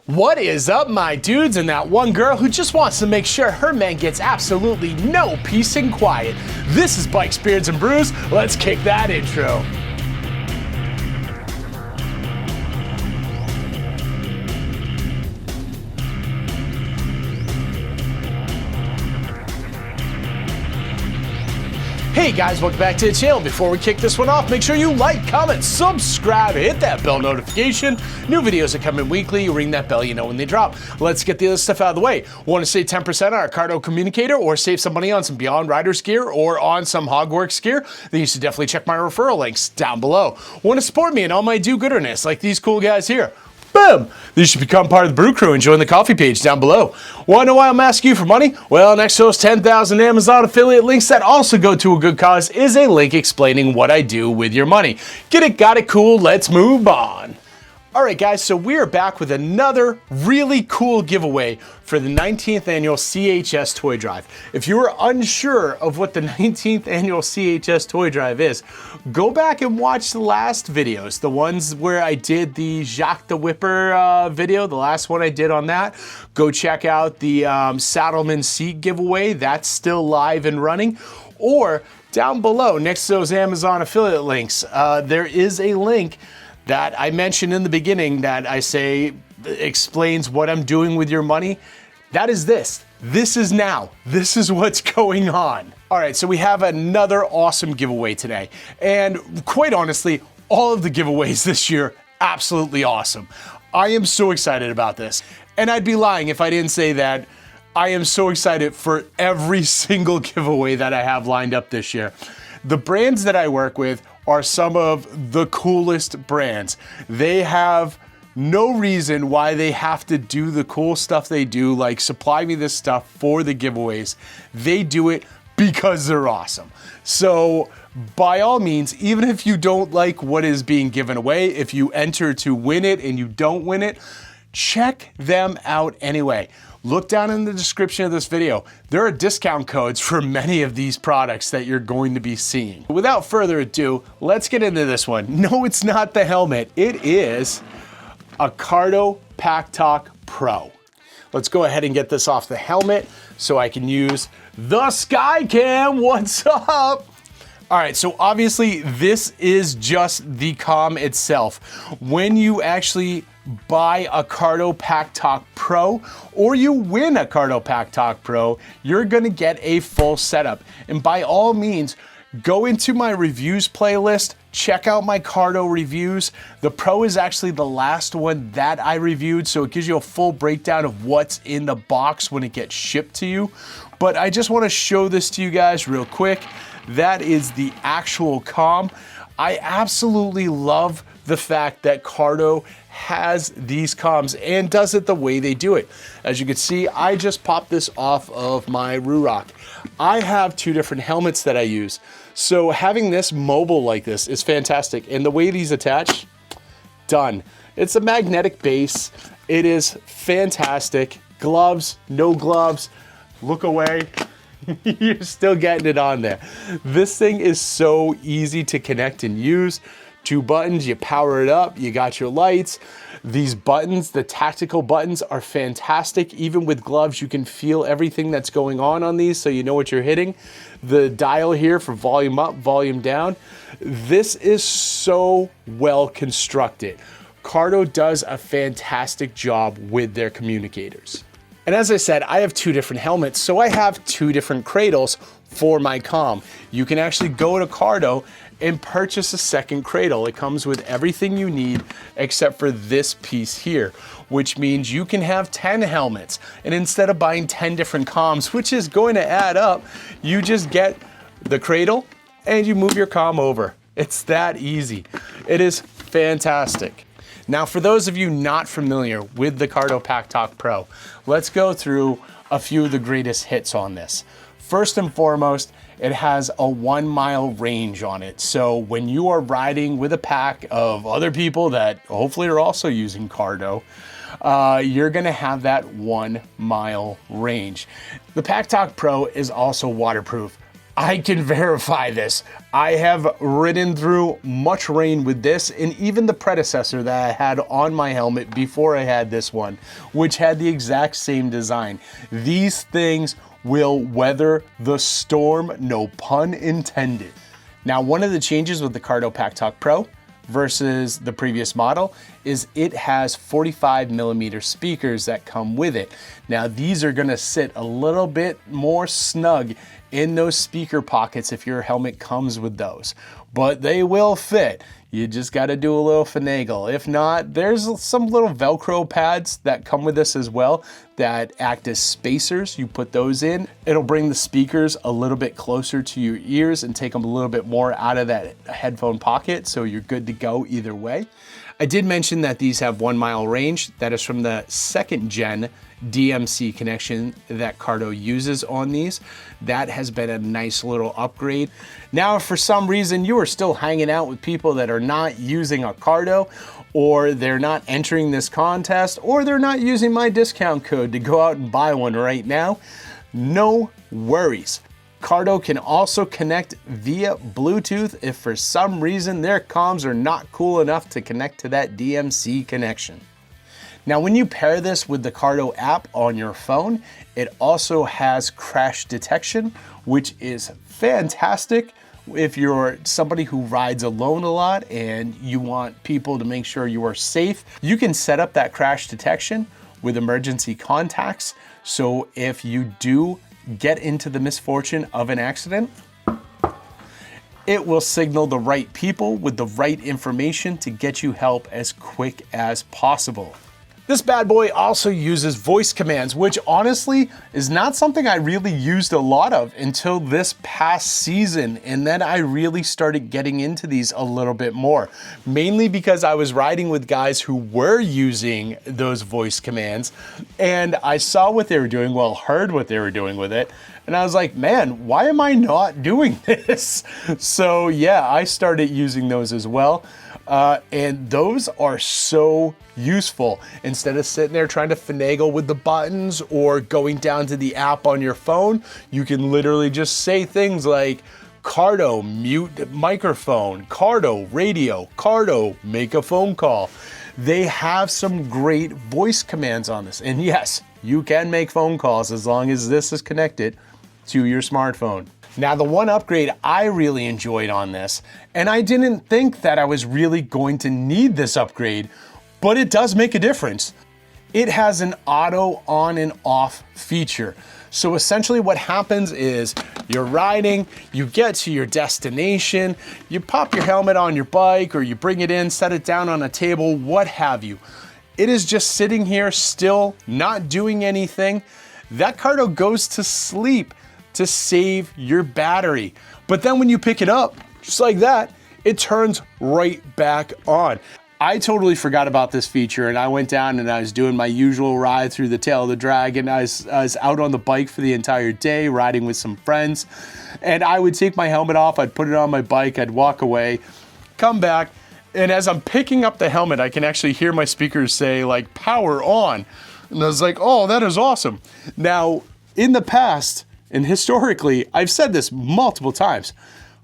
What is up, my dudes, and that one girl who just wants to make sure her man gets absolutely no peace and quiet? This is Bikes, Beards, and Brews. Let's kick that intro. Hey guys, welcome back to the channel. Before we kick this one off, make sure you like, comment, subscribe, hit that bell notification. New videos are coming weekly. You ring that bell, you know when they drop. Let's get the other stuff out of the way. Want to save 10% on our A Cardo communicator or save some money on some Beyond Riders gear or on some Hogworks gear? Then you should definitely check my referral links down below. Want to support me in all my do-gooderness like these cool guys here? Boom! You should become part of the Brew Crew and join the coffee page down below. Want to know why I'm asking you for money? Well, next to those 10,000 Amazon affiliate links that also go to a good cause is a link explaining what I do with your money. Get it, got it, cool, let's move on. Alright guys, so we are back with another really cool giveaway for the 19th annual CHS Toy Drive. If you are unsure of what the 19th annual CHS Toy Drive is, go back and watch the last videos, the ones where I did the Jacques the Whipper video, the last one I did on that. Go check out the Saddleman seat giveaway, that's still live and running. Or down below, next to those Amazon affiliate links, there is a link that I mentioned in the beginning that I say explains what I'm doing with your money. That is this. This is now. This is what's going on. All right, so we have another awesome giveaway today. And quite honestly, all of the giveaways this year, absolutely awesome. I am so excited about this. And I'd be lying if I didn't say that I am so excited for every single giveaway that I have lined up this year. The brands that I work with are some of the coolest brands. They have no reason why they have to do the cool stuff they do, like supply me this stuff for the giveaways. They do it because they're awesome. So by all means, even if you don't like what is being given away, if you enter to win it and you don't win it, check them out anyway. Look down in the description of this video. There are discount codes for many of these products that you're going to be seeing. Without further ado, let's get into this one. No, it's not the helmet. It is a Cardo Packtalk Pro. Let's go ahead and get this off the helmet so I can use the Skycam. What's up? All right, so obviously this is just the comm itself. When you actually buy a Cardo Packtalk Pro or you win a Cardo Packtalk Pro, you're gonna get a full setup. And by all means, go into my reviews playlist, check out my Cardo reviews. The Pro is actually the last one that I reviewed, so it gives you a full breakdown of what's in the box when it gets shipped to you. But I just wanna show this to you guys real quick. That is the actual comm. I absolutely love the fact that Cardo has these comms and does it the way they do it. As you can see, I just popped this off of my Ruroc. I have two different helmets that I use. So having this mobile like this is fantastic. And the way these attach, done. It's a magnetic base. It is fantastic. Gloves, no gloves, look away. You're still getting it on there. This thing is so easy to connect and use. Two buttons, you power it up, you got your lights. These buttons, the tactical buttons, are fantastic. Even with gloves, you can feel everything that's going on these so you know what you're hitting. The dial here for volume up, volume down. This is so well constructed. Cardo does a fantastic job with their communicators. And as I said, I have two different helmets, so I have two different cradles for my comm. You can actually go to Cardo and purchase a second cradle. It comes with everything you need except for this piece here, which means you can have 10 helmets. And instead of buying 10 different comms, which is going to add up, you just get the cradle and you move your comm over. It's that easy. It is fantastic. Now, for those of you not familiar with the Cardo Packtalk Pro, let's go through a few of the greatest hits on this. First and foremost, it has a 1 mile range on it. So when you are riding with a pack of other people that hopefully are also using Cardo, you're gonna have that 1 mile range. The Packtalk Pro is also waterproof. I can verify this. I have ridden through much rain with this, and even the predecessor that I had on my helmet before I had this one, which had the exact same design. These things will weather the storm, no pun intended. Now, one of the changes with the Cardo Packtalk Pro versus the previous model is it has 45mm speakers that come with it. Now, these are gonna sit a little bit more snug in those speaker pockets if your helmet comes with those, but they will fit. You just got to do a little finagle. If not, there's some little Velcro pads that come with this as well that act as spacers. You put those in, it'll bring the speakers a little bit closer to your ears and take them a little bit more out of that headphone pocket, so you're good to go either way. I did mention that these have 1 mile range. That is from the 2nd gen DMC connection that Cardo uses on these. That has been a nice little upgrade. Now, if for some reason you are still hanging out with people that are not using a Cardo, or they're not entering this contest, or they're not using my discount code to go out and buy one right now, no worries. Cardo can also connect via Bluetooth if for some reason their comms are not cool enough to connect to that DMC connection. Now, when you pair this with the Cardo app on your phone, it also has crash detection, which is fantastic if you're somebody who rides alone a lot and you want people to make sure you are safe. You can set up that crash detection with emergency contacts. So if you do get into the misfortune of an accident, it will signal the right people with the right information to get you help as quick as possible. This bad boy also uses voice commands, which honestly is not something I really used a lot of until this past season. And then I really started getting into these a little bit more, mainly because I was riding with guys who were using those voice commands and I saw what they were doing, well, heard what they were doing with it. And I was like, man, why am I not doing this? So yeah, I started using those as well. And those are so useful. Instead of sitting there trying to finagle with the buttons or going down to the app on your phone, you can literally just say things like, Cardo, mute microphone, Cardo, radio, Cardo, make a phone call. They have some great voice commands on this. And yes, you can make phone calls as long as this is connected to your smartphone. Now, the one upgrade I really enjoyed on this, and I didn't think that I was really going to need this upgrade, but it does make a difference. It has an auto on and off feature. So essentially what happens is you're riding, you get to your destination, you pop your helmet on your bike or you bring it in, set it down on a table, what have you. It is just sitting here still, not doing anything. That Cardo goes to sleep to save your battery. But then when you pick it up, just like that, it turns right back on. I totally forgot about this feature and I went down and I was doing my usual ride through the tail of the dragon. I was out on the bike for the entire day, riding with some friends, and I would take my helmet off, I'd put it on my bike, I'd walk away, come back, and as I'm picking up the helmet, I can actually hear my speakers say like, power on. And I was like, oh, that is awesome. Now, in the past, and historically, I've said this multiple times,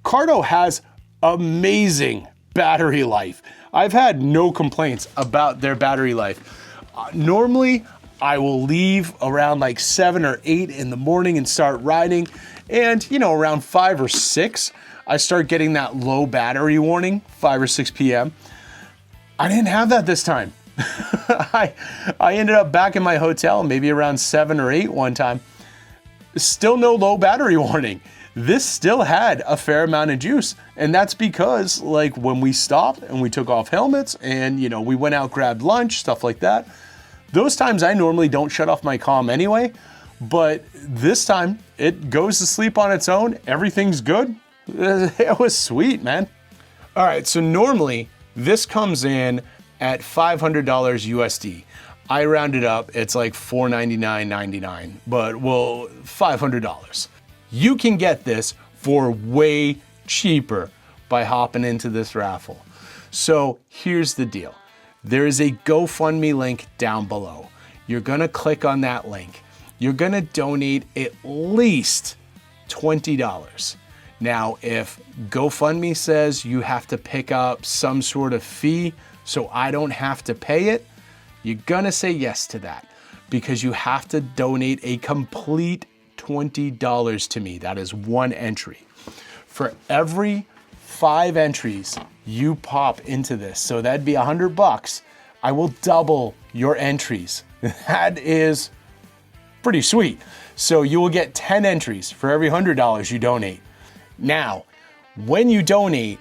Cardo has amazing battery life. I've had no complaints about their battery life. Normally, I will leave around like 7 or 8 in the morning and start riding. And around 5 or 6, I start getting that low battery warning, 5 or 6 p.m. I didn't have that this time. I ended up back in my hotel maybe around 7 or 8 one time. Still no low battery warning. This still had a fair amount of juice. And that's because like when we stopped and we took off helmets and we went out, grabbed lunch, stuff like that. Those times I normally don't shut off my comm anyway, but this time it goes to sleep on its own. Everything's good. It was sweet, man. All right, so normally this comes in at $500 USD. I rounded up, it's like $499.99, but well, $500. You can get this for way cheaper by hopping into this raffle. So here's the deal. There is a GoFundMe link down below. You're gonna click on that link. You're gonna donate at least $20. Now, if GoFundMe says you have to pick up some sort of fee so I don't have to pay it, you're gonna say yes to that because you have to donate a complete $20 to me. That is one entry. For every 5 entries you pop into this, so that'd be $100, I will double your entries. That is pretty sweet. So you will get 10 entries for every $100 you donate. Now, when you donate,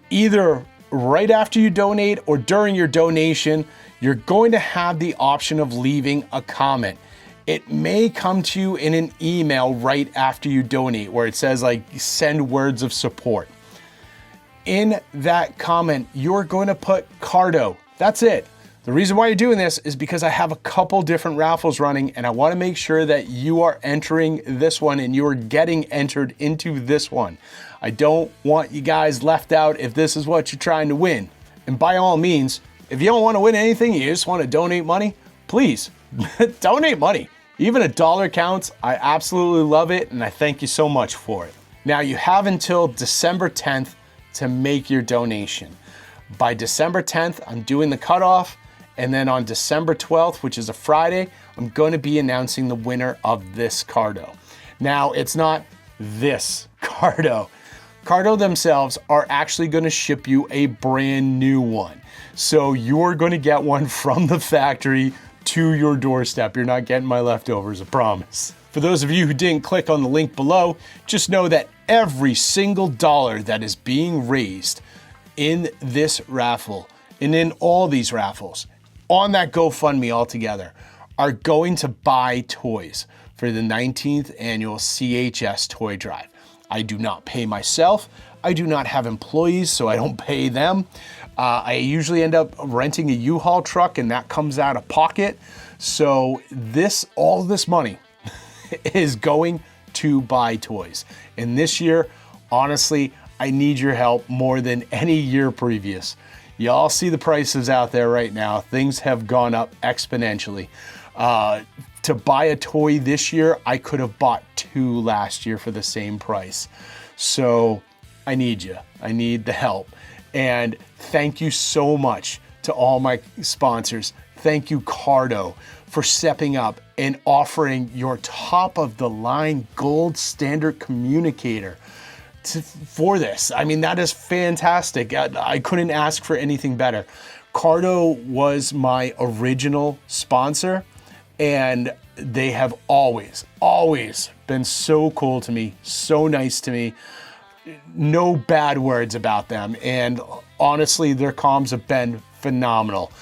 either right after you donate or during your donation, you're going to have the option of leaving a comment. It may come to you in an email right after you donate where it says like send words of support. In that comment, you're going to put Cardo. That's it. The reason why you're doing this is because I have a couple different raffles running and I want to make sure that you are entering this one and you are getting entered into this one. I don't want you guys left out if this is what you're trying to win. And by all means, if you don't want to win anything, you just want to donate money, please donate money. Even $1 counts. I absolutely love it and I thank you so much for it. Now you have until December 10th to make your donation. By December 10th, I'm doing the cutoff. And then on December 12th, which is a Friday, I'm going to be announcing the winner of this Cardo. Now, it's not this Cardo. Cardo themselves are actually going to ship you a brand new one. So you're going to get one from the factory to your doorstep. You're not getting my leftovers, I promise. For those of you who didn't click on the link below, just know that every single dollar that is being raised in this raffle and in all these raffles on that GoFundMe altogether are going to buy toys for the 19th annual CHS toy drive. I do not pay myself. I do not have employees, so I don't pay them. I usually end up renting a U-Haul truck and that comes out of pocket. So all this money is going to buy toys. And this year, honestly, I need your help more than any year previous. Y'all see the prices out there right now. Things have gone up exponentially. To buy a toy this year, I could have bought 2 last year for the same price. So I need you. I need the help. And thank you so much to all my sponsors. Thank you, Cardo, for stepping up and offering your top of the line gold standard communicator for this. I mean, that is fantastic. I couldn't ask for anything better. Cardo was my original sponsor and they have always been so cool to me, so nice to me. No bad words about them. And honestly, their comms have been phenomenal.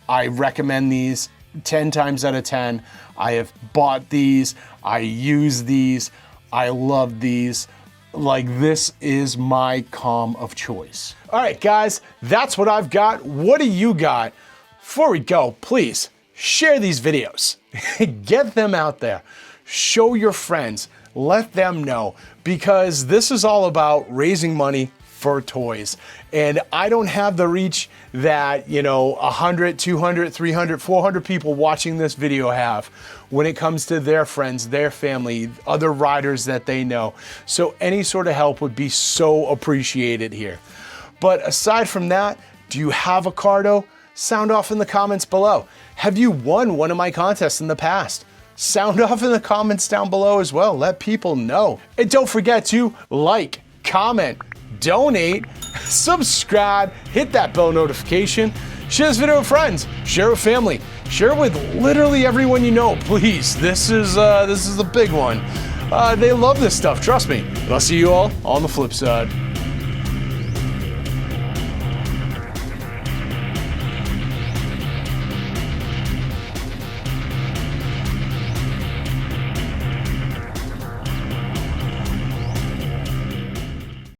I recommend these 10 times out of 10. I have bought these. I use these. I love these. Like, this is my comm of choice. All right, guys, that's what I've got. What do you got? Before we go, please share these videos. Get them out there. Show your friends. Let them know, because this is all about raising money for toys. And I don't have the reach that, 100, 200, 300, 400 people watching this video have when it comes to their friends, their family, other riders that they know. So any sort of help would be so appreciated here. But aside from that, do you have a Cardo? Sound off in the comments below. Have you won one of my contests in the past? Sound off in the comments down below as well. Let people know. And don't forget to like, comment, donate, subscribe, hit that bell notification, share this video with friends, share it with family, share it with literally everyone you know, please. This is a big one. They love this stuff, trust me. And I'll see you all on the flip side.